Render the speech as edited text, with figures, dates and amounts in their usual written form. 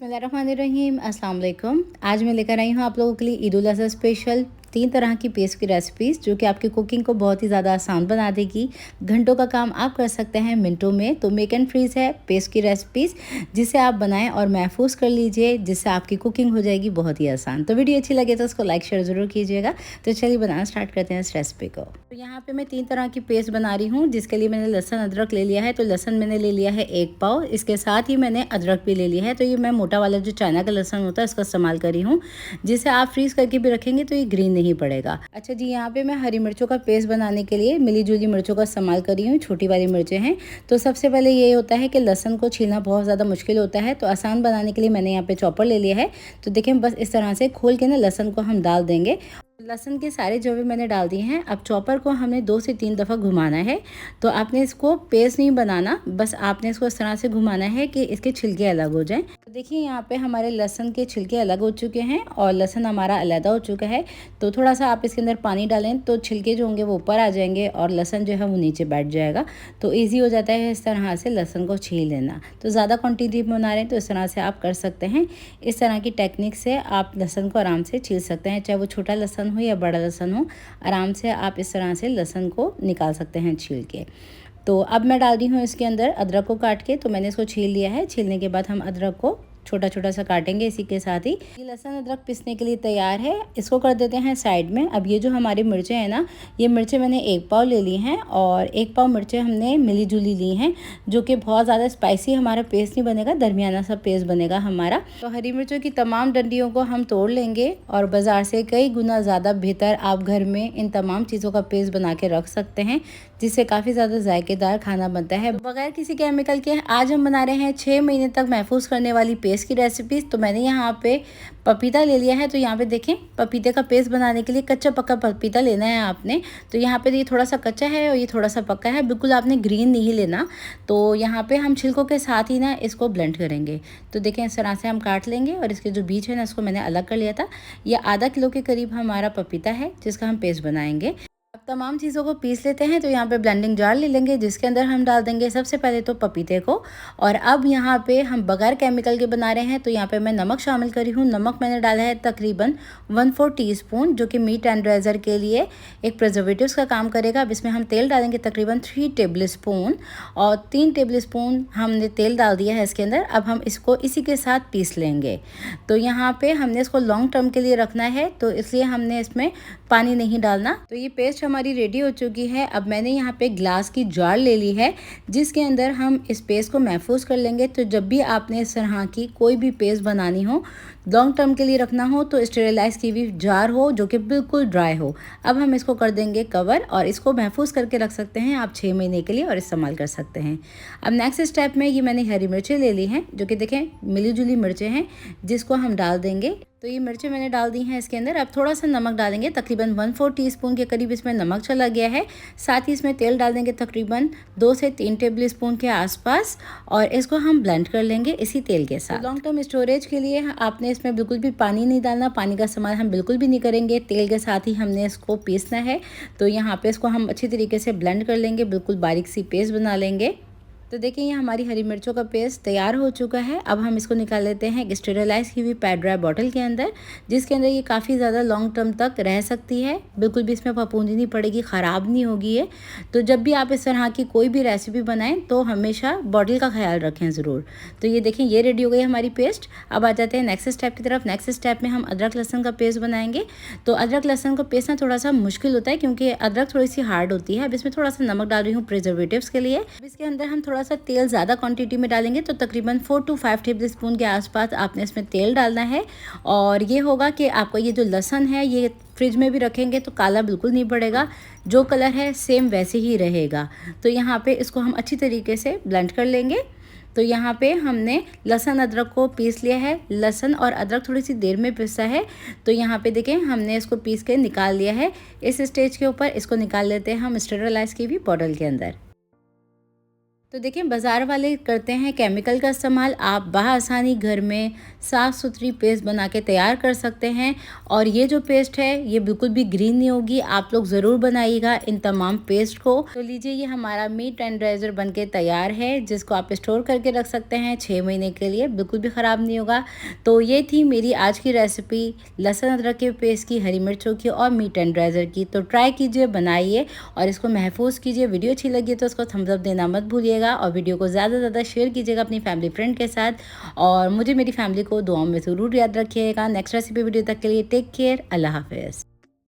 बिस्मिल्लाहिर्रहमानिर्रहीम, अस्सलाम वालेकुम। आज मैं लेकर आई हूँ आप लोगों के लिए ईद उल अज़हा स्पेशल 3 तरह की पेस्ट की रेसिपीज़ जो कि आपकी कुकिंग को बहुत ही ज़्यादा आसान बना देगी। घंटों का काम आप कर सकते हैं मिनटों में। तो मेक एंड फ्रीज़ है पेस्ट की रेसिपीज़, जिसे आप बनाएं और महफूज कर लीजिए, जिससे आपकी कुकिंग हो जाएगी बहुत ही आसान। तो वीडियो अच्छी लगे तो उसको लाइक शेयर ज़रूर कीजिएगा। तो चलिए बनाना स्टार्ट करते हैं इस रेसिपी को। तो यहाँ पर मैं 3 तरह की पेस्ट बना रही हूँ, जिसके लिए मैंने लहसुन अदरक ले लिया है। तो लहसुन मैंने ले लिया है 1 पाव, इसके साथ ही मैंने अदरक भी ले लिया है। तो ये मैं मोटा वाला जो चाइना का लहसुन होता है इसका इस्तेमाल करी हूँ, जिसे आप फ्रीज़ करके भी रखेंगे तो ये ग्रीन नहीं पड़ेगा। अच्छा जी, यहाँ पे मैं हरी मिर्चों का पेस्ट बनाने के लिए मिली जुली मिर्चों का इस्तेमाल करी हूँ, छोटी वाली मिर्चें हैं। तो सबसे पहले ये होता है कि लहसुन को छीलना बहुत ज़्यादा मुश्किल होता है, तो आसान बनाने के लिए मैंने यहाँ पे चॉपर ले लिया है। तो देखें, बस इस तरह से खोल के ना लहसुन को हम डाल देंगे। लहसुन के सारे जवे मैंने डाल दिए हैं। अब चॉपर को हमने 2 से 3 दफ़ा घुमाना है। तो आपने इसको पेस्ट नहीं बनाना, बस आपने इसको इस तरह से घुमाना है कि इसके छिलके अलग हो जाएं। तो देखिए, यहाँ पे हमारे लहसुन के छिलके अलग हो चुके हैं और लहसुन हमारा अलग हो चुका है। तो थोड़ा सा आप इसके अंदर पानी डालें तो छिलके जो होंगे वो ऊपर आ जाएंगे और लहसुन जो है वो नीचे बैठ जाएगा। तो ईजी हो जाता है इस तरह से लहसुन को छील लेना। तो ज़्यादा क्वान्टिटी में बना रहे हैं तो इस तरह से आप कर सकते हैं। इस तरह की टेक्निक से आप लहसुन को आराम से छील सकते हैं, चाहे वो छोटा लहसुन हो या बड़ा लहसुन हो। आराम से आप इस तरह से लहसुन को निकाल सकते हैं छील के। तो अब मैं डाल रही हूँ इसके अंदर अदरक को काट के। तो मैंने इसको छील लिया है। छीलने के बाद हम अदरक को छोटा छोटा सा काटेंगे। इसी के साथ ही ये लहसुन अदरक पीसने के लिए तैयार है। इसको कर देते हैं साइड में। अब ये जो हमारी मिर्चें हैं ना, ये मिर्चें मैंने 1 पाव ले ली हैं और 1 पाव मिर्चें हमने मिली जुली ली हैं, जो कि बहुत ज़्यादा स्पाइसी हमारा पेस्ट नहीं बनेगा, दरमियाना सा पेस्ट बनेगा हमारा। तो हरी मिर्चों की तमाम डंडियों को हम तोड़ लेंगे और बाज़ार से कई गुना ज़्यादा बेहतर आप घर में इन तमाम चीज़ों का पेस्ट बना के रख सकते हैं, जिससे काफ़ी ज़्यादा जायकेदार खाना बनता है बगैर किसी केमिकल के। आज हम बना रहे हैं 6 महीने तक महफूज करने वाली पेस्ट की रेसिपीज़। तो मैंने यहाँ पे पपीता ले लिया है। तो यहाँ पे देखें, पपीते का पेस्ट बनाने के लिए कच्चा पक्का पपीता लेना है आपने। तो यहाँ पे ये थोड़ा सा कच्चा है और ये थोड़ा सा पक्का है, बिल्कुल आपने ग्रीन नहीं लेना। तो यहाँ पे हम छिलकों के साथ ही ना इसको ब्लेंड करेंगे। तो देखें, इस तरह से हम काट लेंगे और इसके जो बीज है ना, इसको मैंने अलग कर लिया था। यह आधा किलो के करीब हमारा पपीता है, जिसका हम पेस्ट बनाएंगे। अब तमाम चीज़ों को पीस लेते हैं। तो यहाँ पे ब्लेंडिंग जार ले लेंगे, जिसके अंदर हम डाल देंगे सबसे पहले तो पपीते को। और अब यहाँ पे हम बगैर केमिकल के बना रहे हैं, तो यहाँ पे मैं नमक शामिल करी हूँ। नमक मैंने डाला है तकरीबन 1/4 टीस्पून, जो कि मीट टेंडराइज़र के लिए एक प्रिजर्वेटिव्स का काम करेगा। अब इसमें हम तेल डालेंगे तकरीबन 3 टेबल स्पून और 3 टेबल स्पून हमने तेल डाल दिया है इसके अंदर। अब हम इसको इसी के साथ पीस लेंगे। तो यहाँ पे हमने इसको लॉन्ग टर्म के लिए रखना है, तो इसलिए हमने इसमें पानी नहीं डालना। तो ये पेस्ट हमारी रेडी हो चुकी है। अब मैंने यहाँ पे ग्लास की जार ले ली है, जिसके अंदर हम इस पेस्ट को महफूज कर लेंगे। तो जब भी आपने इस तरह की कोई भी पेस्ट बनानी हो, लॉन्ग टर्म के लिए रखना हो, तो स्टेरिलाइज की हुई जार हो जो कि बिल्कुल ड्राई हो। अब हम इसको कर देंगे कवर और इसको महफूज करके रख सकते हैं आप 6 महीने के लिए और इस्तेमाल कर सकते हैं। अब नेक्स्ट स्टेप में ये मैंने हरी मिर्चें ले ली हैं, जो कि देखें मिली जुली मिर्चें हैं, जिसको हम डाल देंगे। तो ये मिर्चें मैंने डाल दी हैं इसके अंदर। अब थोड़ा सा नमक डालेंगे, तकरीबन 1/4 टीस्पून के करीब इसमें नमक चला गया है। साथ ही इसमें तेल डाल देंगे तकरीबन 2 से 3 टेबल स्पून के आसपास और इसको हम ब्लेंड कर लेंगे इसी तेल के साथ। लॉन्ग टर्म स्टोरेज के लिए आपने इसमें बिल्कुल भी पानी नहीं डालना, पानी का इस्तेमाल हम बिल्कुल भी नहीं करेंगे। तेल के साथ ही हमने इसको पीसना है। तो यहाँ पे इसको हम अच्छी तरीके से ब्लेंड कर लेंगे, बिल्कुल बारीक सी पेस्ट बना लेंगे। तो देखिए, ये हमारी हरी मिर्चों का पेस्ट तैयार हो चुका है। अब हम इसको निकाल लेते हैं एक स्टेरिलाइज की हुई पैड ड्राई बॉटल के अंदर, जिसके अंदर ये काफ़ी ज़्यादा लॉन्ग टर्म तक रह सकती है, बिल्कुल भी इसमें फफूंदी नहीं पड़ेगी, ख़राब नहीं होगी ये। तो जब भी आप इस तरह की कोई भी रेसिपी बनाएं तो हमेशा बॉटल का ख्याल रखें ज़रूर। तो ये देखें, ये रेडी हो गई हमारी पेस्ट। अब आ जाते हैं नेक्स्ट स्टेप की तरफ। नेक्स्ट स्टेप में हम अदरक लहसुन का पेस्ट बनाएंगे। तो अदरक लहसुन का पेस्ट ना थोड़ा सा मुश्किल होता है, क्योंकि अदरक थोड़ी सी हार्ड होती है। अब इसमें थोड़ा सा नमक डाल रही हूँ प्रिजर्वेटिव्स के लिए। अब इसके अंदर हम थोड़ा सा तेल ज़्यादा क्वांटिटी में डालेंगे, तो तकरीबन 4 to 5 टेबल स्पून के आसपास आपने इसमें तेल डालना है। और ये होगा कि आपका ये जो लहसुन है, ये फ्रिज में भी रखेंगे तो काला बिल्कुल नहीं पड़ेगा, जो कलर है सेम वैसे ही रहेगा। तो यहाँ पे इसको हम अच्छी तरीके से ब्लेंड कर लेंगे। तो यहाँ पे हमने लहसुन अदरक को पीस लिया है। लहसुन और अदरक थोड़ी सी देर में पिसा है। तो यहाँ पे देखें, हमने इसको पीस के निकाल लिया है। इस स्टेज के ऊपर इसको निकाल लेते हैं हम स्टेरिलाइज की हुई बॉटल के अंदर। तो देखिए बाज़ार वाले करते हैं केमिकल का इस्तेमाल, आप बआसानी घर में साफ़ सुथरी पेस्ट बना के तैयार कर सकते हैं। और ये जो पेस्ट है ये बिल्कुल भी ग्रीन नहीं होगी, आप लोग ज़रूर बनाइएगा इन तमाम पेस्ट को। तो लीजिए ये हमारा मीट टेंडराइज़र बन के तैयार है, जिसको आप स्टोर करके रख सकते हैं 6 महीने के लिए, बिल्कुल भी ख़राब नहीं होगा। तो ये थी मेरी आज की रेसिपी लहसुन अदरक के पेस्ट की, हरी मिर्चों की और मीट टेंडराइज़र की। तो ट्राई कीजिए, बनाइए और इसको महफूज कीजिए। वीडियो अच्छी लगी तो उसको थम्स अप देना मत भूलिएगा और वीडियो को ज़्यादा से ज़्यादा शेयर कीजिएगा अपनी फैमिली फ्रेंड के साथ। और मुझे मेरी फैमिली को दुआओं में ज़रूर याद रखिएगा। नेक्स्ट रेसिपी वीडियो तक के लिए टेक केयर, अल्लाह हाफ़िज़।